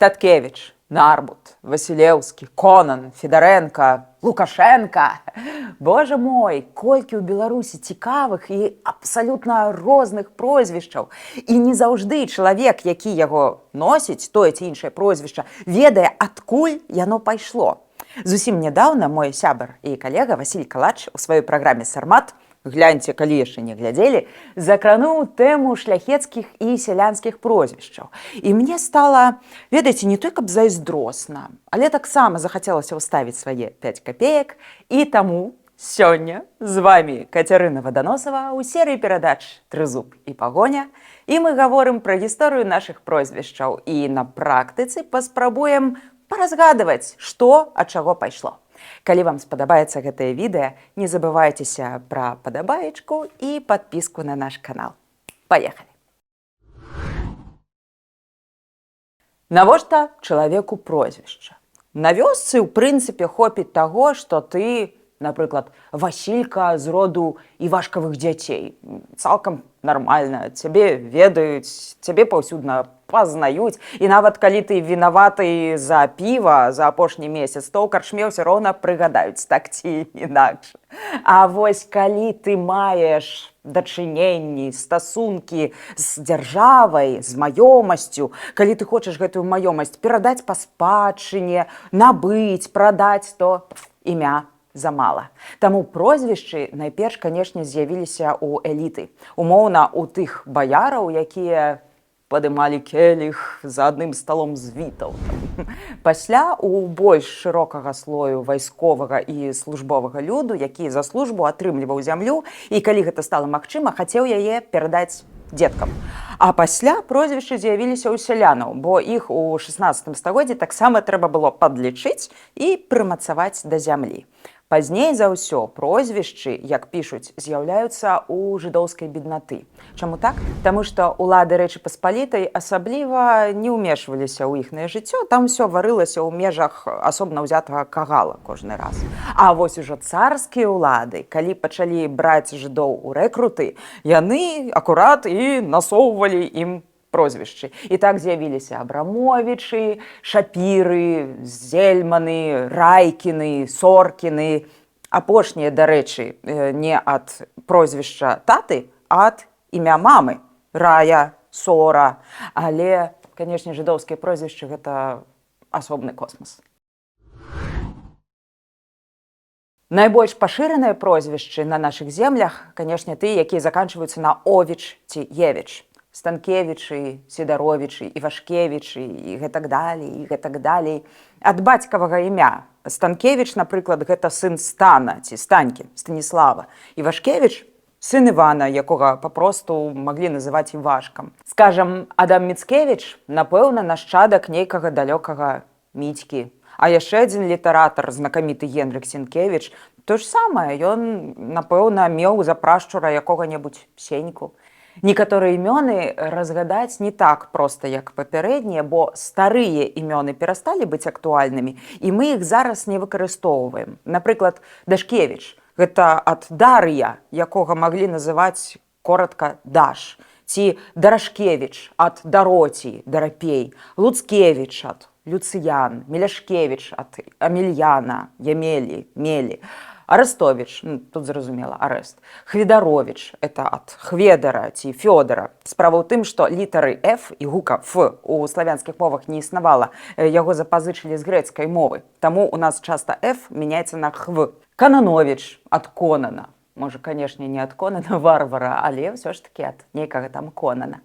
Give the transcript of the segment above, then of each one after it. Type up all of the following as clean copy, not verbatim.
Статкевич, Нарбут, Васілеўскі, Конан, Федарэнка, Лукашенка. Боже мой, колькі ў Беларусі цікавых і абсалютна розных прозвішчаў. І не заўжды чалавек, які яго носіць, тое ці іншае прозвішча, ведае, адкуль яно пайшло. Зусім нядаўна мой сябар і калега Васіль Калач у сваёй праграме «Сармат», гляньце, калі яшчэ не глядзелі, закрануў тэму шляхецкіх і сялянскіх прозвішчаў. І мне стала, ведаеце, не той, каб зайздросна, але таксама захацелася ўставіць свае 5 копеек. І таму сёння з вами Кацярына Ваданосава ў серыі перадач «Трызуб і пагоня». І мы гаворым пра гісторыю нашых прозвішчаў і на практыцы паспрабуем паразгадваць, што ад чаго пайшло. Калі вам спадабаецца гэтае відэа, не забывайцеся пра падабаечку і падпіску на наш канал. Паехалі! Навошта чалавеку прозвішча? На вёсцы, ў прынцыпе, хопіць таго, што ты, напрыклад, Васілька з роду івашкавых дзяцей. Цалкам нармальна, цябе ведаюць, цябе паўсюдна пазнаюць. І нават калі ты вінаваты за піва за апошні месяц, то ў карчме ўсё роўна прыгадаюць, так ці інакш. А вось калі ты маеш дачыненні, стасункі з дзяржавай, з маёмасцю, калі ты хочаш гэтую маёмасць перадаць па спадчыне, набыць, прадаць, то імя замала. Таму прозвішчы найперш, канешне, з'явіліся ў эліты. Умоўна, у тых баяраў, якія падымалі келіх за адным сталом з вітаўтам. Пасля у больш шырокага слою вайсковага і службовага люду, які за службу атрымліваў зямлю, і калі гэта стала магчыма, хацеў яе перадаць дзеткам. А пасля прозвішчы з'явіліся ў сялянаў, бо іх у 16 стагоддзі таксама трэба было падлічыць і прымацаваць да зямлі. Пазней за ўсё прозвішчы, як пішуць, з'яўляюцца ў жыдоўскай беднаты. Чаму так? Таму што ўлады Рэчы Паспалітай асабліва не ўмешваліся ў іхнае жыццё, там усё варылася ў межах асобна ўзятага кагала кожны раз. А вось ужо царскія ўлады, калі пачалі браць жыдоў у рэкруты, яны акурат і насоўвалі ім прозвішчы. І так з'явіліся Абрамовічы, Шапіры, Зельманы, Райкіны, Соркіны. Апошнія, дарэчы, не ад прозвішча таты, а ад імя мамы. Рая, Сора. Але, канешне, жыдоўскія прозвішчы – гэта асобны космас. Найбольш пашыраныя прозвішчы на нашых землях, канешне, тыя, якія заканчваюцца на Овіч ці Евіч. Станкевічы, Сідаровічы, Івашкевічы і гэтак далей, і гэтак далей. Ад бацькавага імя. Станкевіч, напрыклад, гэта сын Стана, ці Станькі, Станіслава. Івашкевіч – сын Івана, якога папросту маглі называць Івашкам. Скажам, Адам Міцкевіч, напэўна, нашчадак нейкага далёкага Міцькі. А яшчэ адзін літаратар, знакаміты Генрых Сенкевіч, то ж самае, ён, напэўна, меў за прашчура якога-небудзь Сеньку. Некаторыя імёны разгадаць не так проста, як папярэднія, бо старыя імёны перасталі быць актуальнымі, і мы іх зараз не выкарыстоўваем. Напрыклад, Дашкевіч – гэта ад Дар'я, якога маглі называць коратка Даш. Ці Дарашкевіч ад Дароці, Дарапей. Луцкевіч ад Люцыян. Меляшкевіч ад Амельяна, Ямелі, Мелі. Арестович, тут зразумела, арест. Хведарович, это ад Хведара ці Фёдора. Справа ў тым, што літары F і гука F у славянскіх мовах не існавала. Яго запазычылі з грэцкай мовы. Таму у нас часта F мяняецца на хв. Кананович ад Конана. Можа, канешне, не ад Конана варвара, але ўсё ж такі ад нейкага там Конана.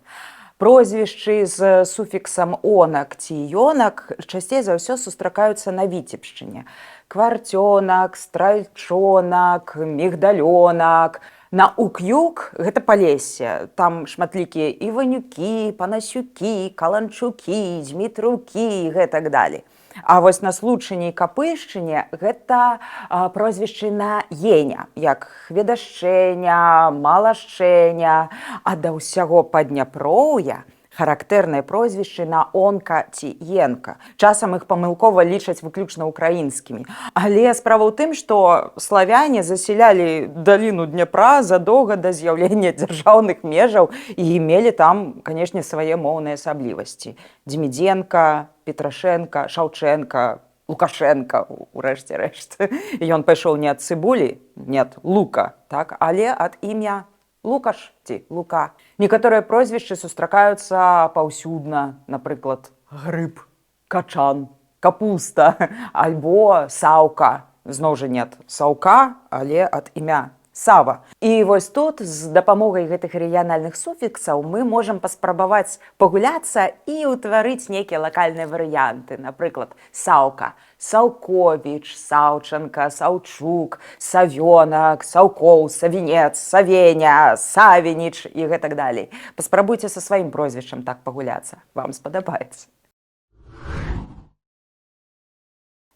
Прозвішчы з суфіксам «онак» ці «ёнак» часцей за ўсё сустракаюцца на Віцебшчыне. Кварцёнак, Стральчонак, Мігдалёнак. На Ук'юк – гэта Палессе. Там шматлікія Іванюкі, Панасюкі, Каланчукі, Дзмітрукі і гэтак далей. А вось на Случыне і Капышчыне гэта прозвішчы на «еня», як Хведашчэня, Малашчэня, а да ўсяго Падняпроўя характэрныя прозвішчы на «онка» ці «енка». Часам іх памылкова лічаць выключна украінскімі. Але справа ў тым, што славяне засялялі даліну Дняпра задоўга да з'яўлення дзяржаўных межаў і мелі там, канешне, свае моўныя асаблівасці. Дзмідзенка, Петрашенка, Шаўчэнка, Лукашенка, урэшце рэшт. Ён пайшоў не ад цыбулі, не ад лука, так, але ад імя Лукаш ці Лука. Некаторыя прозвішчы сустракаюцца паўсюдна, напрыклад, грыб, качан, капуста альбо саўка. Зноў жа не ад саўка, але ад імя Сава. І вось тут з дапамогай гэтых рэгіянальных суфіксаў мы можам паспрабаваць пагуляцца і ўтварыць нейкія лакальныя варыянты. Напрыклад, Саўка, Саўковіч, Саўчанка, Саўчук, Савёнак, Саўкоў, Савінец, Савеня, Савініч і гэтак далей. Паспрабуйце са сваім прозвішчам так пагуляцца. Вам спадабаецца.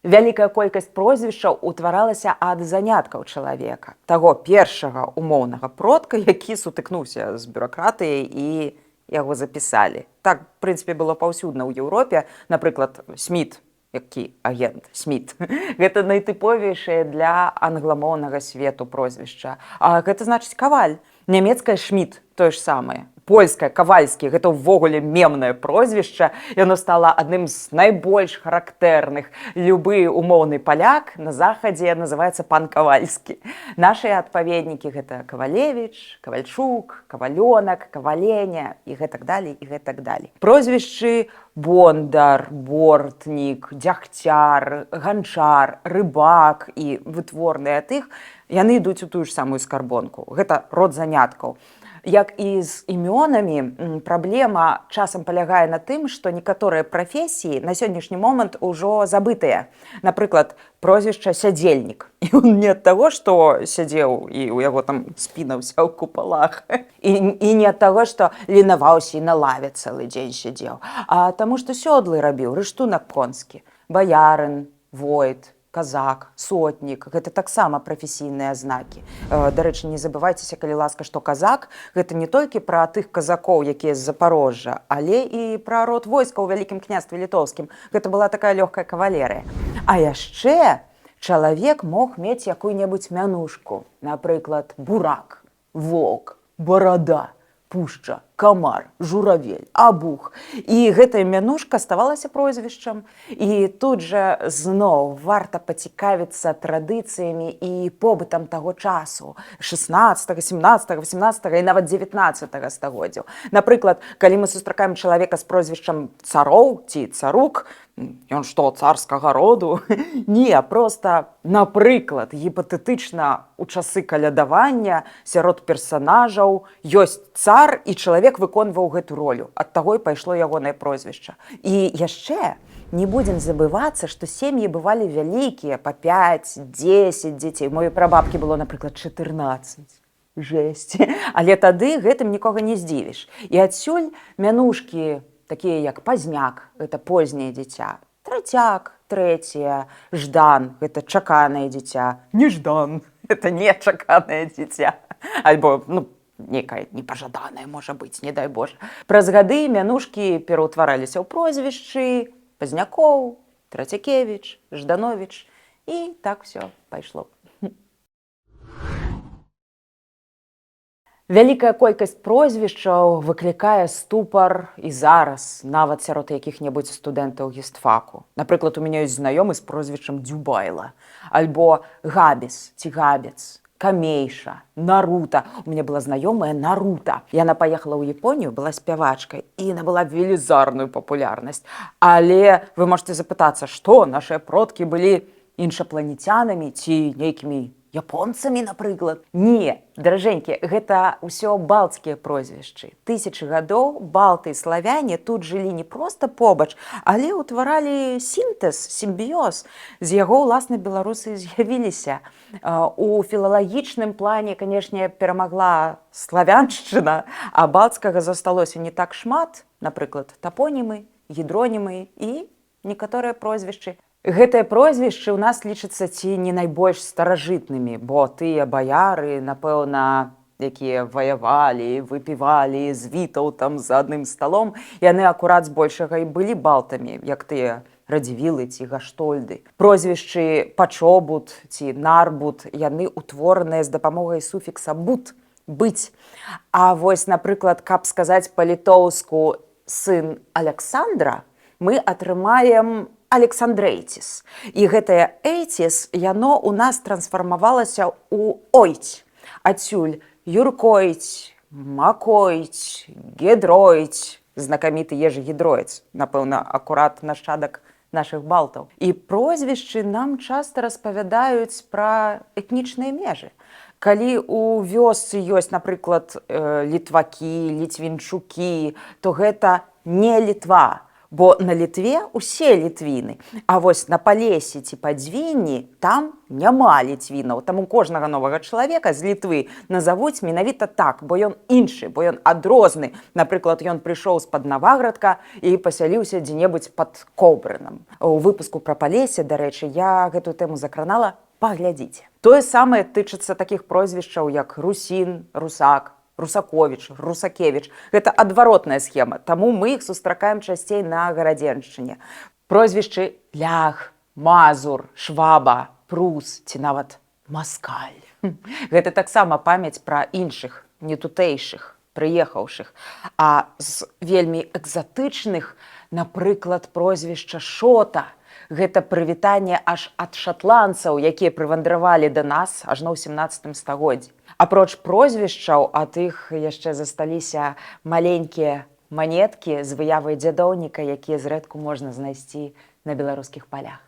Вялікая колькасць прозвішчаў утваралася ад заняткаў чалавека, таго першага умоўнага продка, які сутыкнуўся з бюракратыяй і яго запісалі. Так, в прынцыпе, было паўсюдна ў Еўропе. Напрыклад, Сміт, які агент Сміт. Гэта найтыповейшае для англамоўнага свету прозвішча. А гэта значыць каваль. Нямецкае Шміт, тое ж самае. Польскае, кавальскі, гэта ўвогуле мемнае прозвішча. Яно стала адным з найбольш характэрных. Любы умоўны паляк на захадзе называецца пан Кавальскі. Нашыя адпаведнікі гэта Кавалевіч, Кавальчук, Кавалёнак, Каваленя і гэтак далей, і гэтак далей. Прозвішчы Бондар, Бортнік, Дзягцяр, Ганчар, Рыбак і вытворныя ад іх, яны ідуць у тую ж самую скарбонку. Гэта род заняткаў. Як і з імёнамі, праблема часам палягае на тым, што некаторыя прафесіі на сённяшні момант ужо забытыя. Напрыклад, прозвішча Сядзельнік. І он не ад таго, што сядзеў і ў яго там спіна ўся ў купалах. І не ад таго, што ленаваўся і на лаве цэлы дзень сядзеў. А таму, што сёдлы рабіў, рыштунак конскі. Баярын, войт, казак, сотнік, гэта таксама прафесійныя знакі. Дарэчы, не забывайцеся, калі ласка, што казак гэта не толькі пра тых казакоў, якія з Запарожжа, але і пра род войска ў Вялікім княстве літоўскім. Гэта была такая лёгкая кавалерыя. А яшчэ чалавек мог мець якую-небудзь мянушку, напрыклад, бурак, волк, барада, пушча, камар, журавель, абух. І гэтая мянушка ставалася прозвішчам. І тут жа зноў варта пацікавіцца традыцыямі і побытам таго часу 16, 17, 18 і нават 19 стагоддзяў. Напрыклад, калі мы сустракаем чалавека з прозвішчам цароў ці царук, ён што, царскага роду? Не, проста, напрыклад, гіпатэтычна у часы калядавання сярод персанажаў ёсць цар, і чалавек выконваў гэту ролю. Ад таго і пайшло ягонае прозвішча. І яшчэ не будзем забывацца, што сем'і бывалі вялікія, па 5, 10 дзяцей. Моей прабабкі было, напрыклад, 14. Жэсць. Але тады гэтым нікога не здзівіш. І адсюль мянушкі такія як пазняк, гэта позняе дзіця, трацяк, трэцяе, ждан, гэта чаканае дзіця, неждан, гэта нечаканае дзіця, альбо, некае непажаданае, можа быць, не дай Божа. Праз гады мянушкі пераўтвараліся ў прозвішчы Пазнякоў, Трацякевіч, Ждановіч, і так усё пайшло. Вялікая колькасць прозвішчаў выклікае ступар і зараз, нават сярод якіх-небудзь студэнтаў гістфаку. Напрыклад, у мяне ёсць знаёмы з прозвішчам Дзюбайла, альбо Габіс ці Габец, Камейша, Нарута. У мяне была знаёмая Нарута. Яна паехала ў Японію, была спявачкай, і набыла велізарную папулярнасць. Але вы можете запытацца, што нашыя продкі былі іншапланецянамі ці нейкімі японцамі, напрыклад? Не, даражэнькі, гэта ўсё балцкія прозвішчы. Тысячы гадоў балты і славяне тут жылі не проста побач, але ўтваралі сінтэз, сімбіёз. З яго, уласна, беларусы з'явіліся. У філалагічным плане, канешне, перамагла славяншчына, а балцкага засталося не так шмат, напрыклад, тапонімы, гідронімы і некаторыя прозвішчы. Гэтыя прозвішчы ў нас лічацца ці не найбольш старажытнымі, бо тыя баяры, напэўна, якія ваявалі, выпівалі з вітаўтам за адным сталом, яны акурат збольшага і былі балтамі, як тыя радзівілы ці гаштольды. Прозвішчы пачобут ці нарбут, яны ўтвораныя з дапамогай суфікса бут, быць. А вось, напрыклад, каб сказаць па-літоўску сын Аляксандра, мы атрымаем Александрэйціс. І гэтае эйціс, яно ў нас трансфармавалася ў ойць. Адсюль юркоіць, макоіць, гідроіць, знакаміты ежы-гідроіць, напэўна, акурат нашчадак нашых балтаў. І прозвішчы нам часта распавядаюць пра этнічныя межы. Калі ў вёсцы ёсць, напрыклад, літвакі, ліцвінчукі, то гэта не Літва, бо на Літве ўсе літвіны. А вось на Палесе ці Падзвінні там няма літвінаў. Таму кожнага новага чалавека з Літвы назавуць менавіта так, бо ён іншы, бо ён адрозны. Напрыклад, ён прыйшоў з-пад Наваградка і пасяліўся дзе-небудзь пад Коўбрынам. У выпуску пра Палесе, дарэчы, я гэтую тэму закранала, паглядзіце. Тое самае тычыцца такіх прозвішчаў, як Русін, Русак, Русаковіч, Русакевіч. Гэта адваротная схема, таму мы іх сустракаем часцей на гарадзеншчыне. Прозвішчы Лях, Мазур, Шваба, Прус ці нават Маскаль. Гэта таксама памяць пра іншых, нетутэйшых, прыехаўшых. А з вельмі экзатычных, напрыклад, прозвішча Шота. Гэта прывітанне аж ад шатландцаў, якія прывандравалі да нас ажно ў 17 стагоддзі. Апроч прозвішчаў, ад іх яшчэ засталіся маленькія манеткі з выявай дзядоўніка, якія зрэдку можна знайсці на беларускіх палях.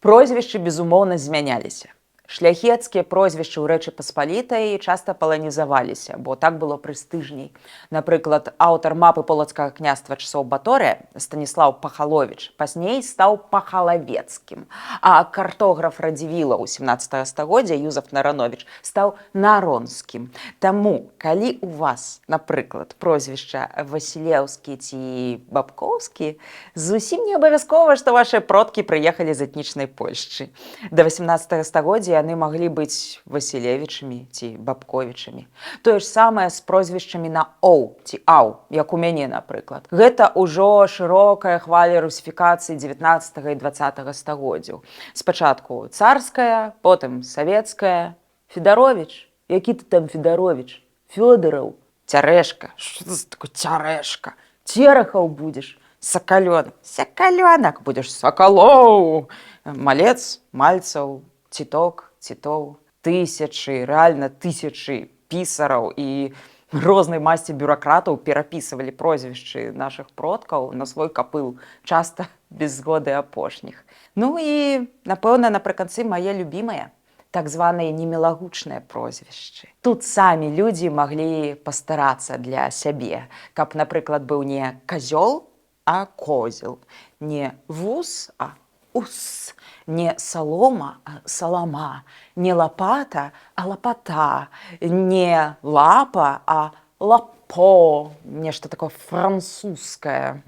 Прозвішчы, безумоўна, змяняліся. Шляхецкія прозвішчы ў Рэчы Паспалітай часта паланізаваліся, бо так было прэстыжней. Напрыклад, аўтар мапы полацкага княства часоў Баторыя Станіслаў Пахаловіч пазней стаў Пахалавецкім, а картограф Радзівіла ў 17 стагоддзя Юзаф Нарановіч стаў Наронскім. Таму, калі у вас, напрыклад, прозвішча Васілеўскі ці Бабкоўскі, зусім не абавязкова, што вашыя продкі прыехалі з этнічнай Польшчы. Да 18 стагоддзя яны маглі быць Васілевічамі ці Бабковічамі. Тое ж самае з прозвішчамі на «оў» ці «аў», як у мяне, напрыклад. Гэта ўжо шырокая хваля русіфікацыі 19 і 20 стагоддзяў. Спачатку царская, потым савецкая. Федаровіч? Які ты там Федаровіч? Фёдараў? Цярэшка? Што за такое цярэшка? Церахаў будзеш? Сакалёнак? Сакалёнак будзеш? Сакалоў! Малец? Мальцаў? Ціток, цітоў, тысячы, рэальна тысячы пісараў і рознай масці бюракратаў перапісвалі прозвішчы нашых продкаў на свой капыл, часта без згоды апошніх. Ну і, напэўна, напрыканцы мае любімыя, так званыя немілагучныя прозвішчы. Тут самі людзі маглі пастарацца для сябе, каб, напрыклад, быў не казёл, а козел, не вус, а ус, не салома, а салама, не лапата, а лапата, не лапа, а лапо, нешта такое французскае.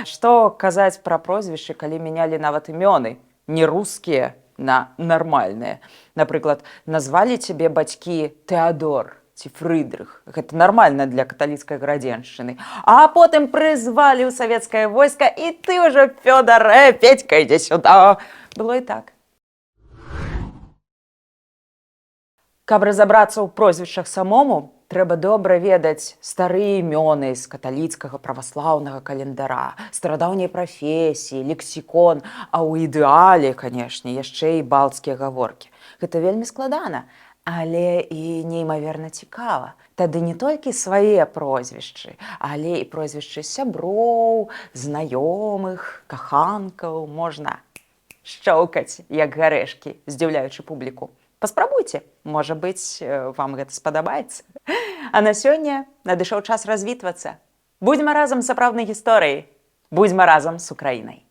Што казаць пра прозвішчы, калі мянялі нават імёны, не рускія на нармальныя. Напрыклад, назвалі цябе бацькі Тэадор ці Фрыдрых. Гэта нармальна для каталіцкай гарадзеншчыны. А потым прызвалі ў савецкае войска, і ты ўжо, Фёдар, Петька, ідзе сюда. Было і так. Каб разабрацца ў прозвішчах самому, трэба добра ведаць старыя імёны з каталіцкага праваслаўнага календара, старадаўнія прафесіі, лексікон, а ў ідэале, канешне, яшчэ і балцкія гаворкі. Гэта вельмі складана, але і неймаверна цікава. Тады не толькі свае прозвішчы, але і прозвішчы сяброў, знаёмых, каханкаў можна шчоўкаць, як гарэшкі, здзіўляючы публіку. Паспрабуйце, можа быць, вам гэта спадабаецца. А на сёння надышоў час развітвацца. Будзьма разам з сапраўднай гісторыяй. Будзьма разам з Украінай.